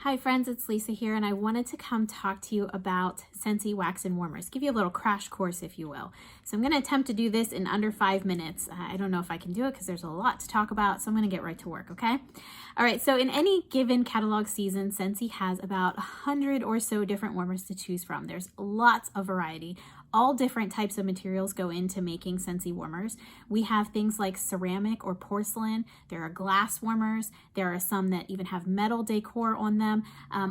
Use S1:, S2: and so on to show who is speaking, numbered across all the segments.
S1: Hi friends, it's Lisa here, and I wanted to come talk to you about Scentsy Wax and Warmers, give you a little crash course, if you will. So I'm going to attempt to do this in under 5 minutes. I don't know if I can do it because there's a lot to talk about, so I'm going to get right to work, okay? All right, so in any given catalog season, Scentsy has about 100 or so different warmers to choose from. There's lots of variety. All different types of materials go into making Scentsy warmers. We have things like ceramic or porcelain. There are glass warmers. There are some that even have metal decor on them.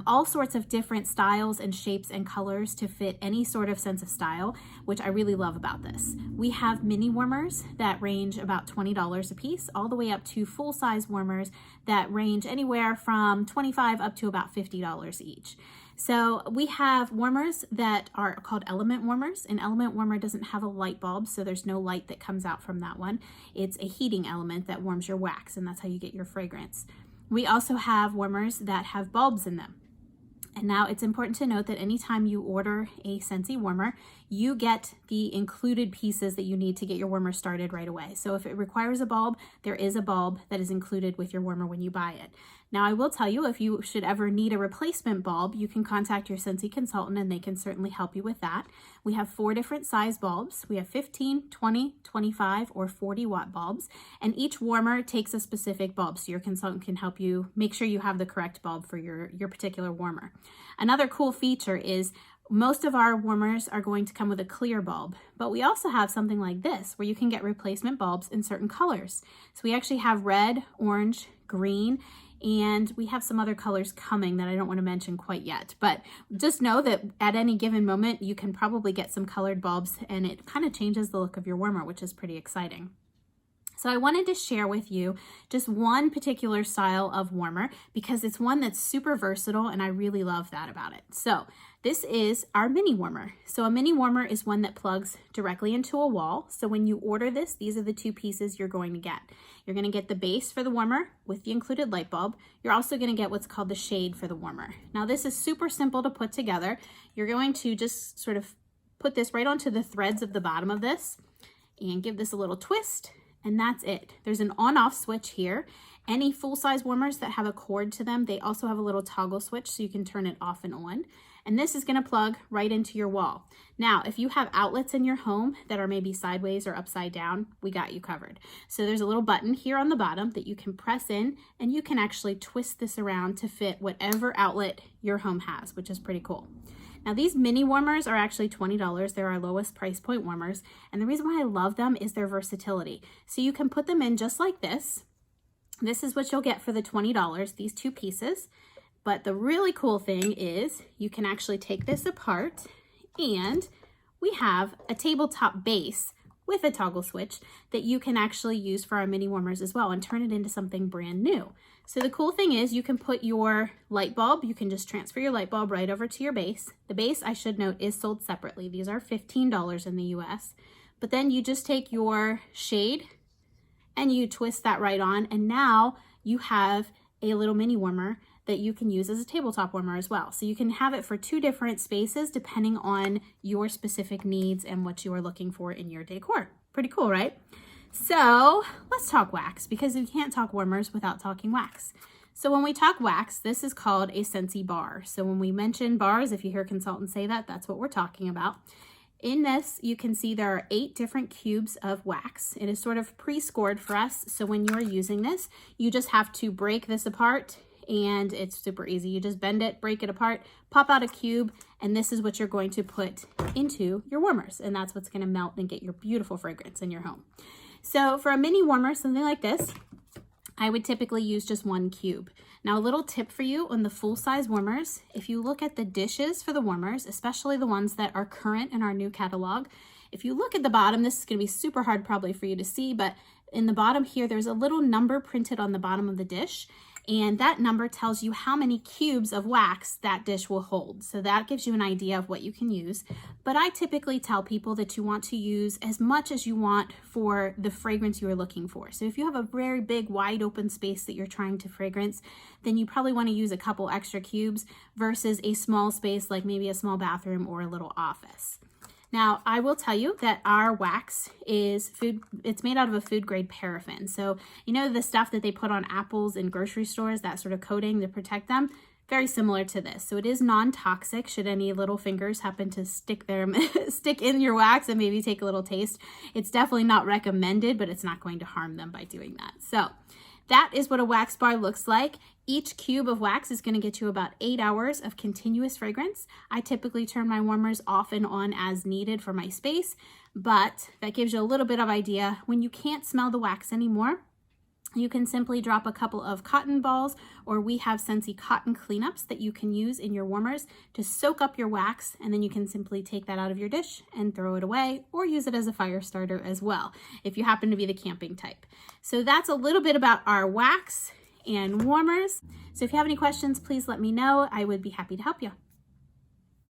S1: All sorts of different styles and shapes and colors to fit any sort of sense of style, which I really love about this. We have mini warmers that range about $20 a piece, all the way up to full-size warmers that range anywhere from $25 up to about $50 each. So we have warmers that are called element warmers. An element warmer doesn't have a light bulb, so there's no light that comes out from that one. It's a heating element that warms your wax, and that's how you get your fragrance. We also have warmers that have bulbs in them. And now it's important to note that anytime you order a Scentsy warmer, you get the included pieces that you need to get your warmer started right away. So if it requires a bulb, there is a bulb that is included with your warmer when you buy it. Now I will tell you, if you should ever need a replacement bulb, you can contact your Scentsy consultant and they can certainly help you with that. We have 4 different size bulbs. We have 15, 20, 25, or 40 watt bulbs, and each warmer takes a specific bulb, so your consultant can help you make sure you have the correct bulb for your particular warmer. Another cool feature is most of our warmers are going to come with a clear bulb, but we also have something like this where you can get replacement bulbs in certain colors. So we actually have red, orange, green, and we have some other colors coming that I don't want to mention quite yet. But just know that at any given moment, you can probably get some colored bulbs, and it kind of changes the look of your warmer, which is pretty exciting. So I wanted to share with you just one particular style of warmer because it's one that's super versatile, and I really love that about it. So this is our mini warmer. So a mini warmer is one that plugs directly into a wall. So when you order this, these are the 2 pieces you're going to get. You're going to get the base for the warmer with the included light bulb. You're also going to get what's called the shade for the warmer. Now this is super simple to put together. You're going to just sort of put this right onto the threads of the bottom of this and give this a little twist. And that's it. There's an on-off switch here. Any full-size warmers that have a cord to them, they also have a little toggle switch so you can turn it off and on. And this is going to plug right into your wall. Now, if you have outlets in your home that are maybe sideways or upside down, we got you covered. So there's a little button here on the bottom that you can press in, and you can actually twist this around to fit whatever outlet your home has, which is pretty cool. Now these mini warmers are actually $20. They're our lowest price point warmers. And the reason why I love them is their versatility. So you can put them in just like this. This is what you'll get for the $20, these 2 pieces. But the really cool thing is you can actually take this apart, and we have a tabletop base with a toggle switch that you can actually use for our mini warmers as well and turn it into something brand new. So the cool thing is you can put your light bulb, you can just transfer your light bulb right over to your base. The base, I should note, is sold separately. These are $15 in the US. But then you just take your shade and you twist that right on, and now you have a little mini warmer that you can use as a tabletop warmer as well. So you can have it for 2 different spaces depending on your specific needs and what you are looking for in your decor. Pretty cool, right? So let's talk wax, because you can't talk warmers without talking wax. So when we talk wax, this is called a Scentsy bar. So when we mention bars, if you hear consultants say that, that's what we're talking about. In this, you can see there are 8 different cubes of wax. It is sort of pre-scored for us. So when you're using this, you just have to break this apart, and it's super easy. You just bend it, break it apart, pop out a cube, and this is what you're going to put into your warmers. And that's what's going to melt and get your beautiful fragrance in your home. So for a mini warmer, something like this, I would typically use just 1 cube. Now a little tip for you on the full-size warmers, if you look at the dishes for the warmers, especially the ones that are current in our new catalog, if you look at the bottom, this is going to be super hard probably for you to see, but in the bottom here, there's a little number printed on the bottom of the dish, and that number tells you how many cubes of wax that dish will hold. So that gives you an idea of what you can use. But I typically tell people that you want to use as much as you want for the fragrance you are looking for. So if you have a very big, wide open space that you're trying to fragrance, then you probably want to use a couple extra cubes versus a small space like maybe a small bathroom or a little office. Now, I will tell you that our wax is it's made out of a food grade paraffin. So, you know the stuff that they put on apples in grocery stores, that sort of coating to protect them? very similar to this. So it is non-toxic should any little fingers happen to stick in your wax and maybe take a little taste. It's definitely not recommended, but it's not going to harm them by doing that. So that is what a wax bar looks like. Each cube of wax is going to get you about 8 hours of continuous fragrance. I typically turn my warmers off and on as needed for my space, but that gives you a little bit of idea. When you can't smell the wax anymore, you can simply drop a couple of cotton balls, or we have Scentsy cotton cleanups that you can use in your warmers to soak up your wax, and then you can simply take that out of your dish and throw it away, or use it as a fire starter as well, if you happen to be the camping type. So that's a little bit about our wax and warmers. So if you have any questions, please let me know. I would be happy to help you.